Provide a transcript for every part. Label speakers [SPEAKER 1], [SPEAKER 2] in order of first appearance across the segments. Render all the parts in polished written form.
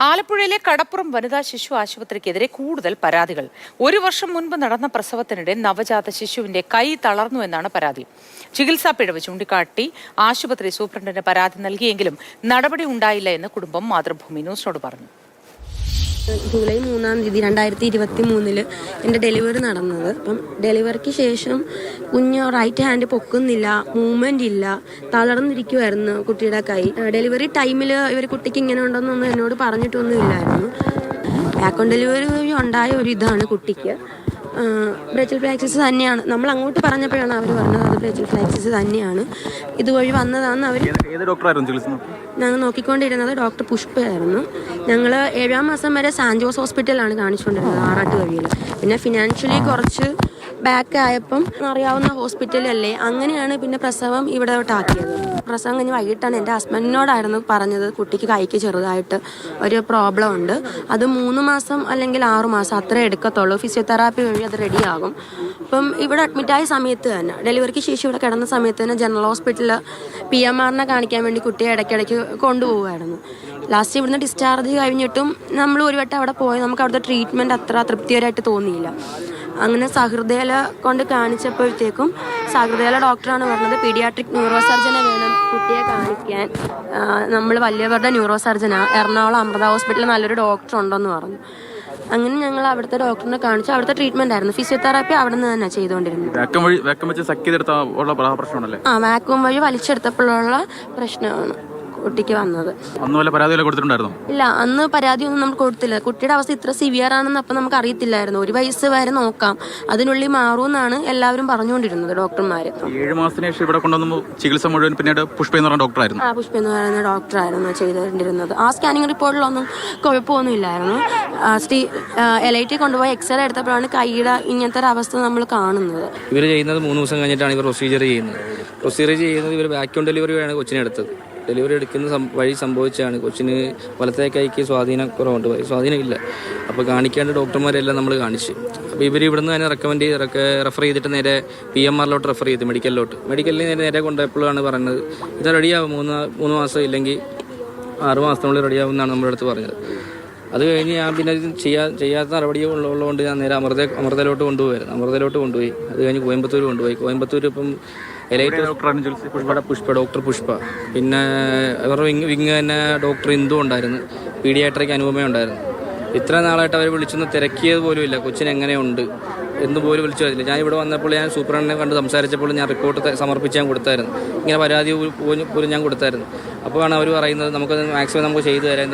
[SPEAKER 1] ആലപ്പുഴയിലെ കടപ്പുറം വനിതാ ശിശു ആശുപത്രിക്കെതിരെ കൂടുതൽ പരാതികൾ. 1 വർഷം മുൻപ് നടന്ന പ്രസവത്തിനിടെ നവജാത ശിശുവിന്റെ കൈ തളർന്നു എന്നാണ് പരാതി. ചികിത്സാ പിഴവ് ചൂണ്ടിക്കാട്ടി ആശുപത്രി സൂപ്രണ്ടിന് പരാതി നൽകിയെങ്കിലും നടപടി ഉണ്ടായില്ല എന്ന് കുടുംബം മാതൃഭൂമി ന്യൂസിനോട് പറഞ്ഞു.
[SPEAKER 2] ജൂലൈ 3-ാം തീയതി 2023 എൻ്റെ ഡെലിവറി നടന്നത്. അപ്പം ഡെലിവറിക്ക് ശേഷം കുഞ്ഞ് റൈറ്റ് ഹാൻഡ് പൊക്കുന്നില്ല, മൂവ്മെൻ്റ് ഇല്ല, തളർന്നിരിക്കുമായിരുന്നു കുട്ടിയുടെ കൈ. ഡെലിവറി ടൈമിൽ ഇവർ കുട്ടിക്ക് ഇങ്ങനെ ഉണ്ടെന്നൊന്നും എന്നോട് പറഞ്ഞിട്ടൊന്നും ഇല്ലായിരുന്നു. ബാക്ക് ഡെലിവറി വഴി ഉണ്ടായ ഒരു ഇതാണ് കുട്ടിക്ക്. ബ്രച്ചിൽ ഫ്ലാക്സിസ് തന്നെയാണ്. നമ്മൾ അങ്ങോട്ട് പറഞ്ഞപ്പോഴാണ് അവർ പറഞ്ഞത് അത് ബ്രച്ചിൽ ഫ്ലാക്സിസ് തന്നെയാണ്, ഇതുവഴി വന്നതാണെന്ന് അവർ. ഞങ്ങൾ നോക്കിക്കൊണ്ടിരുന്നത് ഡോക്ടർ പുഷ്പയായിരുന്നു. ഞങ്ങൾ 7-ാം മാസം വരെ സാൻ ജോസ് ഹോസ്പിറ്റലിലാണ് കാണിച്ചുകൊണ്ടിരുന്നത്, ആറാട്ടുവഴിയിൽ. പിന്നെ ഫിനാൻഷ്യലി കുറച്ച് ബാക്ക് ആയപ്പം അറിയാവുന്ന ഹോസ്പിറ്റലല്ലേ, അങ്ങനെയാണ് പിന്നെ പ്രസവം ഇവിടെ ആക്കിയത്. പ്രസവം കഴിഞ്ഞ് വൈകിട്ടാണ് എൻ്റെ ഹസ്ബൻഡിനോടായിരുന്നു പറഞ്ഞത് കുട്ടിക്ക് കൈക്ക് ചെറുതായിട്ട് ഒരു പ്രോബ്ലം ഉണ്ട്, അത് 3 മാസം അല്ലെങ്കിൽ 6 മാസം അത്രേ എടുക്കത്തുള്ളൂ, ഫിസിയോതെറാപ്പി വഴി അത് റെഡിയാകും. അപ്പം ഇവിടെ അഡ്മിറ്റായ സമയത്ത് തന്നെ, ഡെലിവറിക്ക് ശേഷം ഇവിടെ കിടന്ന സമയത്ത് തന്നെ ജനറൽ ഹോസ്പിറ്റലിൽ PMR കാണിക്കാൻ വേണ്ടി കുട്ടിയെ ഇടയ്ക്കിടയ്ക്ക് കൊണ്ടുപോകുമായിരുന്നു. ലാസ്റ്റ് ഇവിടുന്ന് ഡിസ്ചാർജ് കഴിഞ്ഞിട്ടും നമ്മൾ ഒരു വട്ടം അവിടെ പോയി നമുക്ക് അവിടുത്തെ ട്രീറ്റ്മെൻറ്റ് അത്ര തൃപ്തികരമായിട്ട് തോന്നിയില്ല. അങ്ങനെ സഹൃദയല കൊണ്ട് കാണിച്ചപ്പോഴത്തേക്കും സഹൃദയല ഡോക്ടറാണ് പറഞ്ഞത് പീഡിയാട്രിക് ന്യൂറോ സർജനെ വേണം കുട്ടിയെ കാണിക്കാൻ, നമ്മൾ വലിയവരുടെ ന്യൂറോ സർജനാണ്, എറണാകുളം അമൃത ഹോസ്പിറ്റലിൽ നല്ലൊരു ഡോക്ടർ ഉണ്ടെന്ന് പറഞ്ഞു. അങ്ങനെ ഞങ്ങൾ അവിടുത്തെ ഡോക്ടറിനെ കാണിച്ചു. അവിടുത്തെ ട്രീറ്റ്മെന്റ് ആയിരുന്നു, ഫിസിയോതെറാപ്പി അവിടെ നിന്ന് തന്നെ ചെയ്തുകൊണ്ടിരുന്നത്. വാക്യൂം വഴി വലിച്ചെടുത്തപ്പോഴുള്ള പ്രശ്നമാണ് കുട്ടിക്ക് വന്നത്. ഇല്ല, അന്ന് പരാതിയൊന്നും നമ്മൾ കൊടുത്തില്ല. കുട്ടിയുടെ അവസ്ഥ ഇത്ര സിവിയർ ആണെന്ന് അപ്പം നമുക്ക് അറിയത്തില്ലായിരുന്നു. 1 വയസ്സ് വരെ നോക്കാം, അതിനുള്ളിൽ മാറുമെന്നാണ് എല്ലാവരും പറഞ്ഞുകൊണ്ടിരുന്നത് ഡോക്ടർമാര്.
[SPEAKER 3] 7 മാസത്തിന് ശേഷം ഇവിടെ കൊണ്ടുവന്നു ചികിത്സ മുഴുവൻ പിന്നീട് പുഷ്പ എന്ന് പറയുന്ന ഡോക്ടറായിരുന്നു.
[SPEAKER 2] പുഷ്പ എന്ന് പറയുന്ന ഡോക്ടറായിരുന്നു ചെയ്തുകൊണ്ടിരുന്നത്. ആ സ്കാനിങ് റിപ്പോർട്ടിലൊന്നും കുഴപ്പമൊന്നും ഇല്ലായിരുന്നു. LIT കൊണ്ടുപോയി എക്സ്റേ എടുത്തപ്പോഴാണ് കൈയുടെ ഇങ്ങനത്തെ ഒരു അവസ്ഥ നമ്മൾ കാണുന്നത്.
[SPEAKER 4] ഇവർ ചെയ്യുന്നത് 3 ദിവസം കഴിഞ്ഞിട്ടാണ് ഇവർ പ്രൊസീജിയർ ചെയ്യുന്നത്. ഇവർ വാക്യൂം ഡെലിവറി വഴിയാണ് കൊച്ചിനെ എടുത്തത്. ഡെലിവറി എടുക്കുന്ന വഴി സംഭവിച്ചാണ് കൊച്ചിന് വലത്തേ കൈക്ക് സ്വാധീനം കുറവുണ്ട്, സ്വാധീനമില്ല. അപ്പോൾ കാണിക്കാണ്ട് ഡോക്ടർമാരെല്ലാം നമ്മൾ കാണിച്ചു. അപ്പോൾ ഇവർ ഇവിടുന്ന് തന്നെ റെഫർ ചെയ്തിട്ട് നേരെ PMR റെഫർ ചെയ്തു, മെഡിക്കലിൽ നേരെ കൊണ്ടുപോയപ്പോഴാണ് പറഞ്ഞത് ഇത് റെഡിയാവും, 3 മാസം ഇല്ലെങ്കിൽ 6 മാസത്തിനുള്ളിൽ റെഡിയാവും എന്നാണ് നമ്മുടെ അടുത്ത് പറഞ്ഞത്. അത് കഴിഞ്ഞ് ഞാൻ പിന്നെ ചെയ്യാത്ത നടപടി ഉള്ളതുകൊണ്ട് ഞാൻ നേരെ അമൃതയിലോട്ട് കൊണ്ടുപോയി. അത് കഴിഞ്ഞ് കോയമ്പത്തൂർ ഇപ്പം ഡോക്ടർ പുഷ്പ, പിന്നെ അവരുടെ വിങ് തന്നെ ഡോക്ടർ ഇന്ദു ഉണ്ടായിരുന്നു, പീഡിയാട്രിക് അനുപമ ഉണ്ടായിരുന്നു. ഇത്ര നാളായിട്ട് അവർ വിളിച്ചൊന്ന് തിരക്കിയത് പോലും ഇല്ല, കൊച്ചിന് എങ്ങനെയുണ്ട് എന്ന് പോലും വിളിച്ചു വരില്ല. ഞാൻ ഇവിടെ വന്നപ്പോൾ ഞാൻ സൂപ്രണ്ടിനെ കണ്ട് സംസാരിച്ചപ്പോൾ ഞാൻ റിപ്പോർട്ട് സമർപ്പിച്ച് ഞാൻ കൊടുത്തായിരുന്നു, ഇങ്ങനെ പരാതി പോലും ഞാൻ കൊടുത്തായിരുന്നു. അപ്പോഴാണ് അവർ പറയുന്നത് നമുക്കത് മാക്സിമം നമുക്ക് ചെയ്തു തരാം.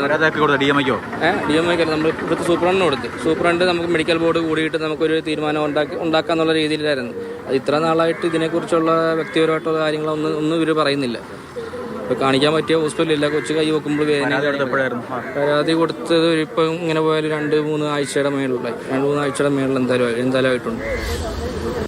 [SPEAKER 4] DMIക്ക് നമ്മൾ ഇവിടുത്തെ സൂപ്രണ്ടിന് കൊടുത്ത്, സൂപ്രണ്ട് നമുക്ക് മെഡിക്കൽ ബോർഡ് കൂടിയിട്ട് നമുക്കൊരു തീരുമാനം ഉണ്ടാക്കാന്നുള്ള രീതിയിലായിരുന്നു. അത് ഇത്ര നാളായിട്ട് ഇതിനെക്കുറിച്ചുള്ള വ്യക്തിപരമായിട്ടുള്ള കാര്യങ്ങളൊന്നും ഇവർ പറയുന്നില്ല. ഇപ്പോൾ കാണിക്കാൻ പറ്റിയ ഹോസ്പിറ്റലില്ല, കൊച്ചു കൈ വെക്കുമ്പോൾ പരാതി കൊടുത്തത് ഇപ്പം ഇങ്ങനെ പോയാൽ 2-3 ആഴ്ചയുടെ മേളിലായി. 2-3 ആഴ്ചയുടെ മേളിൽ എന്തായാലും ആയിട്ടുണ്ട്.